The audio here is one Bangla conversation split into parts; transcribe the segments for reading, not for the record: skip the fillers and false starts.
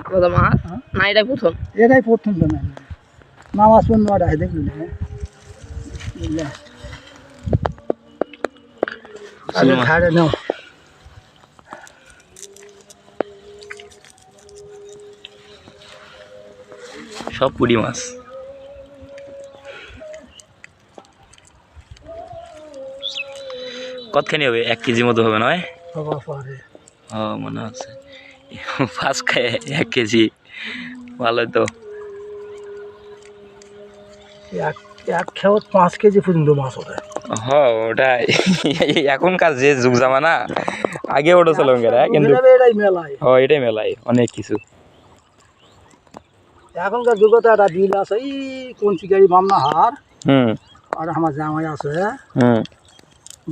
আলাদা মাছ না এটাই প্রথম তো না নামাজ পড়ুন নটা দেখুন ছাড়ে নাও সব পুঁটি মাছ কতখানি হবে 1 কেজি মতো হবে নয় মনে হচ্ছে ফাঁস খায় 1 কেজি ভালো তো এক খেয়ে 5 কেজি পর্যন্ত মাছ ওঠে ওটা এখনকার যে যুগ জামানা আগে ওটা ছিল কিন্তু এটাই মেলায় অনেক কিছু এখনকার যুগে তো একটা বিল আছে এই কোন চিকারি বামনা হার আর আমার জামাই আছে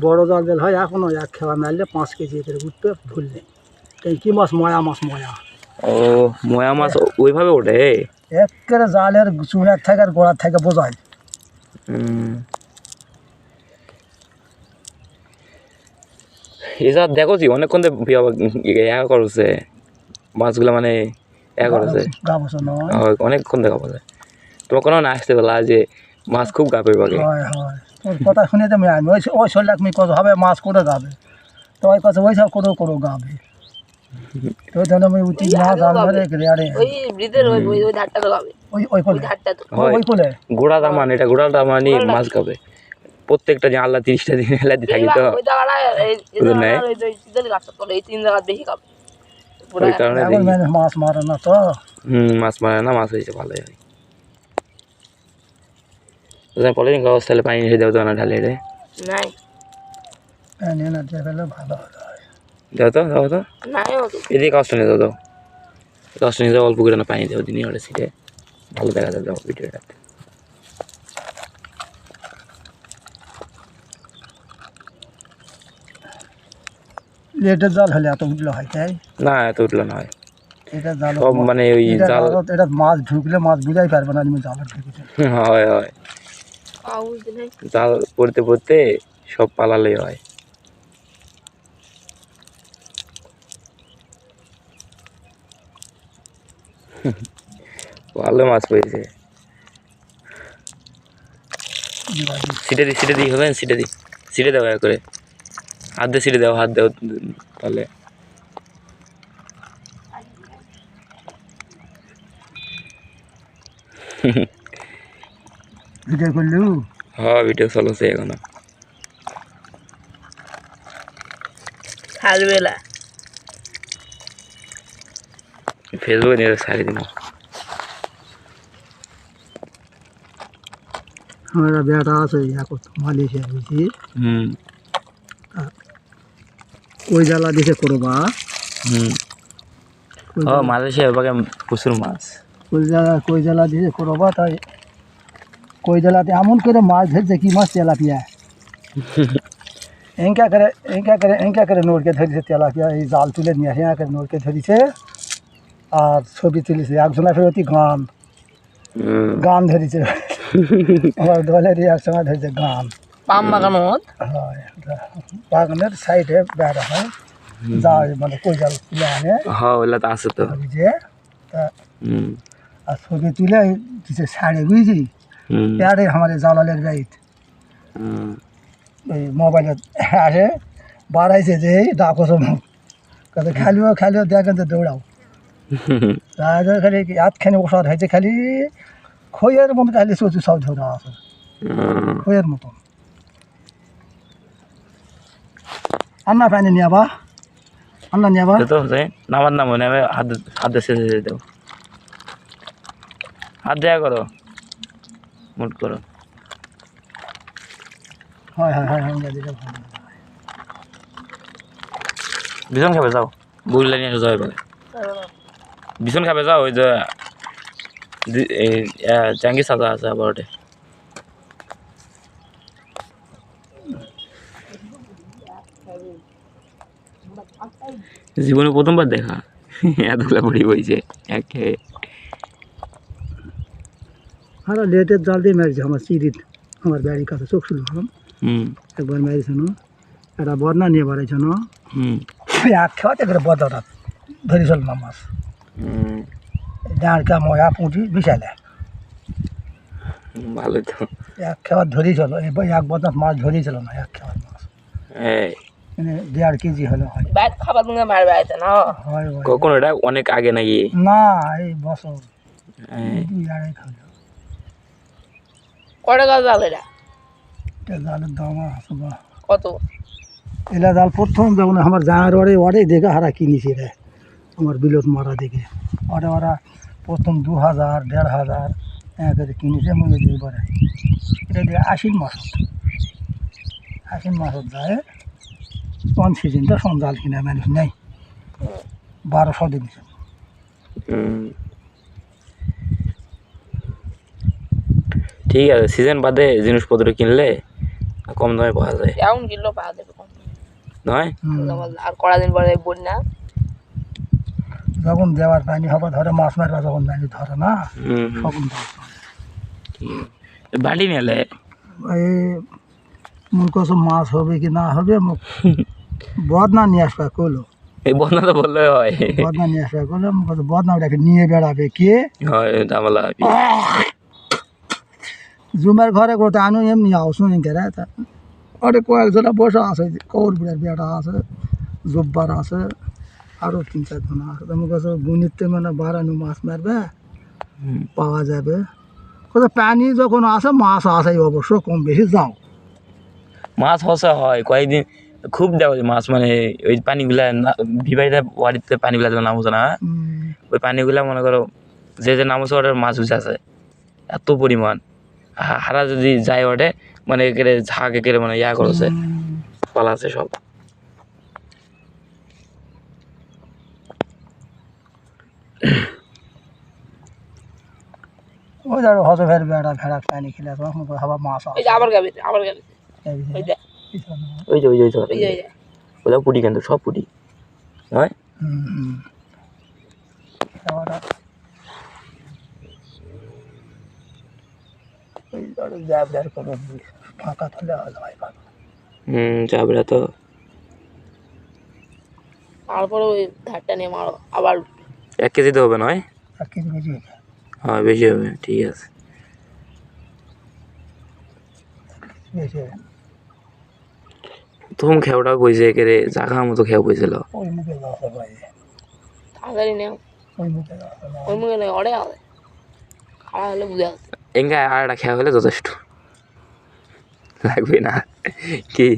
বড় জাল বেল হয় এখনো এক খেলা মারলে 5 কেজি করে উঠতে ভুল নেই কি মাছ ময়া ময়া মাছ ওইভাবে ওঠে একেবারে জালের চুড়ার থেকে আর গোড়ার থেকে বোঝায় এসব দেখোছি অনেকক্ষণ করছে মাছগুলো মানে করেছে অনেকক্ষণ দেখা পাচ্ছে তোমার কোনো না আসতে বলা যে মাছ খুব গাবে বাগে তোর কথা শুনে তো আমি ওই শরীর তুমি কত হবে মাছ করে গাবে তো ওই কথা ওই সব করো গাবে তো যেন আমি উঠি না জাল ধরে ওই কোলে গোড়া দামান এটা গোড়া দামানি মাছ গাবে প্রত্যেকটা যে আল্লাহ 30টা দিন এলাদি থাকি তো ওই কারণে মাছ মারে না তো মাছ মারে না মাছ হয়েছে ভালোই হয় পলিথিন কাগজ তাহলে পানি এসে দেবো তো না ঢালে রে ভালো দাও তো এদিকে কাজটা নিয়ে দাও কাজটা নিয়ে যাও অল্প করে না পানি দেবো দিনই ওটা সিটে ভালো দেখা যাবে ভিডিওটা লেটের জাল হলে এত উঠলো হয় তাই না এত উঠলো না হয় এটা জাল মানে ওই জাল এটা মাছ ঢুকলে মাছ বুঝাই পারবে না তুমি জাল ঢুকেছে হয় জাল পড়তে সব পালালেই হয় ভালো মাছ পেয়েছে সিটে দিই হবে সিটে দাও করে হাত দেও তাহলে ভিডিও করলু ভিডিও চলছে এখনো ফেসবুকে নিয়ে ছাড়ি দিন हमारा बेटा আছে মালয়েশিয়া বুঝি কই জ্বালা দিছে করবা মালয়েশিয়া বাগে প্রচুর মাছ কই জ্বালা দিছে করবা তাই কই জ্বালাতে এমন করে মাছ ধরছে কি মাছ তেলাপিয়া এঙ্কা করে নোড়কে ধরেছে তেলাপিয়া এই জাল তুলে নিয়ে আসে করে নোড়কে ধরেছে আর ছবি তুলেছে একজনের ফেরতি গান ধরেছে আমার দলের একসঙ্গে ধরেছে গান পাম বাগানো হয় বাগানের সাইডে বেড়া হয় যা মানে কই জাল তুলে আনে ওগুলো তো আছে তো যে আর ছবি তুলে কিছু ছাড়ে বুঝছি প্যারে আমার জালালের গাইড ওই মোবাইলে আসে বাড়াইছে যে ডাকো সময় কত খালিও দেখেন তো দৌড়াও খালি আধখানি ওষুধ হয়েছে খালি খইয়ের মতো খালি চলছে সব ধরা আছে খইয়ের মতন আন্না পানি নিয়ে নামার নাম নেবে হাত শেষে দেবো হাত দেয়া করো মুট করো হয় বিছন খাবে যাও বুড়ি নিয়ে যাও এবারে বিছন খাবে যাও ওই যে জাঙ্গি সাজা আছে আবার ওটা জীবনে প্রথমবার দেখা এতগুলা বুড়ি বইছে একে আর লেটের জাল দিয়ে মেরেছে আমার চিরিত আমার বাড়ির কাছে চোখ শুরু হলাম একবার মেরেছে না একটা বন্যা নিয়ে বাড়াইছে না এক খাওয়াতে করে বদাটা ধরে চল মাছ ডাঁড়কা ময়া পুঁটি বিশালে ভালোই তো। এক খাবার ধরেছিল এবার এক বদনাথ মাছ ধরেছিল না এক খাবার মাছ এই মানে 1.5 কেজি হলে হয় বাইক খাবার তুমি মারবে আইতে না হয় হয়। কখন এটা অনেক আগে নাকি? না এই বছর এই 2-2.5 খাবে কয় টাকা জাল এটা? এটা জালের দাম আছে বা কত? এলা জাল প্রথম যখন আমার জাঁয়ের ওরে দেখে হারা কিনেছি রে আমার বিলত মারা দেখে ওরা প্রথম 2000 1500 করে কিনেছে মনে দিয়ে পরে এটা দিয়ে আশ্বিন মাসত যায় কোন সিজনটা সন জাল কিনে মানুষ নেই 1200 দিন ঠিক আছে, সিজন বাদে জিনিসপত্র কিনলে কম দামে পাওয়া যায়, এখন কিনলেও পাওয়া যাবে কম। নয়? আর কড়া দিন পরে বন্যা যখন দেওয়ার পানি হবে ধরে মাছ মারবা যখন পানি ধরে না হুম, তখন বাড়ি মেলে এই মন কত মাছ হবে কি না হবে বদনা নিয়ে আসবে কইলো এই বন্যা তো বললে হয়। বদনা নিয়ে আসবে কইলো কত বদনাটাকে নিয়ে বেড়াবে কে হয় ঝামেলা। জুমের ঘরে করতে আনু এমনি আসুন কেরে তা ওরে কয়েকজনা বসে আছে কৌর বিড়ার বেড়া আছে জব্বার আছে আরও 3-4 জন আছে আমার কাছে গুণিতে মানে বাড়ানো মাছ মারবে পাওয়া যাবে কোথাও পানি যখন আসে মাছ আসে অবশ্য কম বেশি যাও মাছ হসা হয় কয়েকদিন খুব দেওয়া যায় মাছ, মানে ওই পানিগুলা বিবাহিতে বাড়িতে পানিগুলা যখন নামছে না ওই পানিগুলা মনে করো যে নামছে ওটার মাছ উঠে আছে এত পরিমাণ হারা যদি যায় ওটে মানে একেরে ঝাঁক একেরে মানে ইয়া করেছে পালাছে সব। ওই ধরো হসে ফের বেড়া ভেড়া পানি খেলে তখন হাবা মাছ এই যে আবার গাবি ওই যে ওই যে ওই যে ওই যে ওগুলো পুটি কিন্তু সব পুটি নয়। ফাঁকা থাকলে চাবড়া তো তারপরে ওই ধারটা নিয়ে মারো আবার 1 কেজিতে হবে নয়? 1 কেজি বেশি হবে হ্যাঁ বেশি হবে, ঠিক আছে। বেশি হবে প্রথম খেয়াটা বইছে একেরে জাগা মতো খেয়া বইছিল ওই মুখে যাওয়া ভাই তাড়াতাড়ি নেও ওই মুখে যাওয়া ওই মুখে নেই অড়ে আছে খাড়া হলে বুঝে আছে এঙ্গা আর একটা খেয়া হলে যথেষ্ট লাগবে না কি?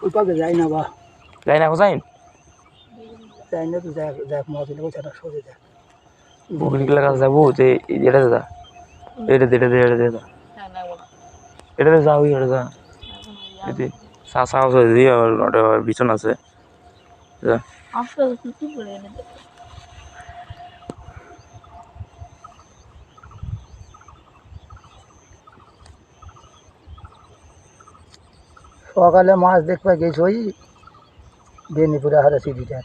ওই পাবে যাই না বা যাই না কোথায় যাই না তো যাক মাছ দিলে ওইটা সরে যায় বকরিগুলা কাছে যাবো যে এটা যা এটাতে যা ওই এটা যা এতে চা দিয়ে আর বিছন আছে যা সকালে মাছ দেখতে গেছি ওই বেনিপুরে হারে সিটিটা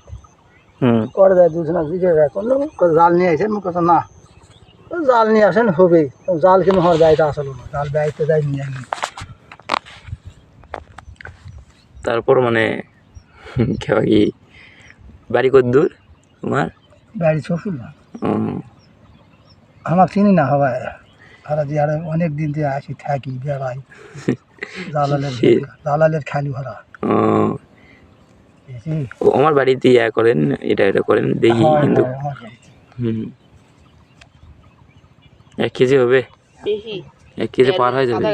করে দেয় দুজনা দিকে দেয় করলো জাল নিয়ে আসেন মুখ কথা না জাল নিয়ে আসেন হবেই জাল কিন্তু আমার গাড়িতে আসলো না জাল গাড়িতে যাই নিয়ে আসেন তারপর মানে খেয়া কি বাড়ি কত দূর তোমার? বাড়ি শ্বশুর না আমাকে চিনি না হবাই আর যে আর অনেক দিন দিয়ে আসি থাকি বেড়াই জালালের খালি ভরা আমার বাড়িতে ইয়া করেন এটা করেন দেখি কিন্তু 1 কেজি হবে, বেশি 1 কেজি পার হয়ে যাবে।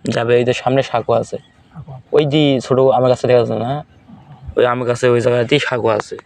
যাবে ওই যে সামনে সাঁকো আছে ওই যে ছোট আমার কাছে দেখা যাচ্ছে না ওই আমার কাছে ওই জায়গাতেই সাঁকো আছে।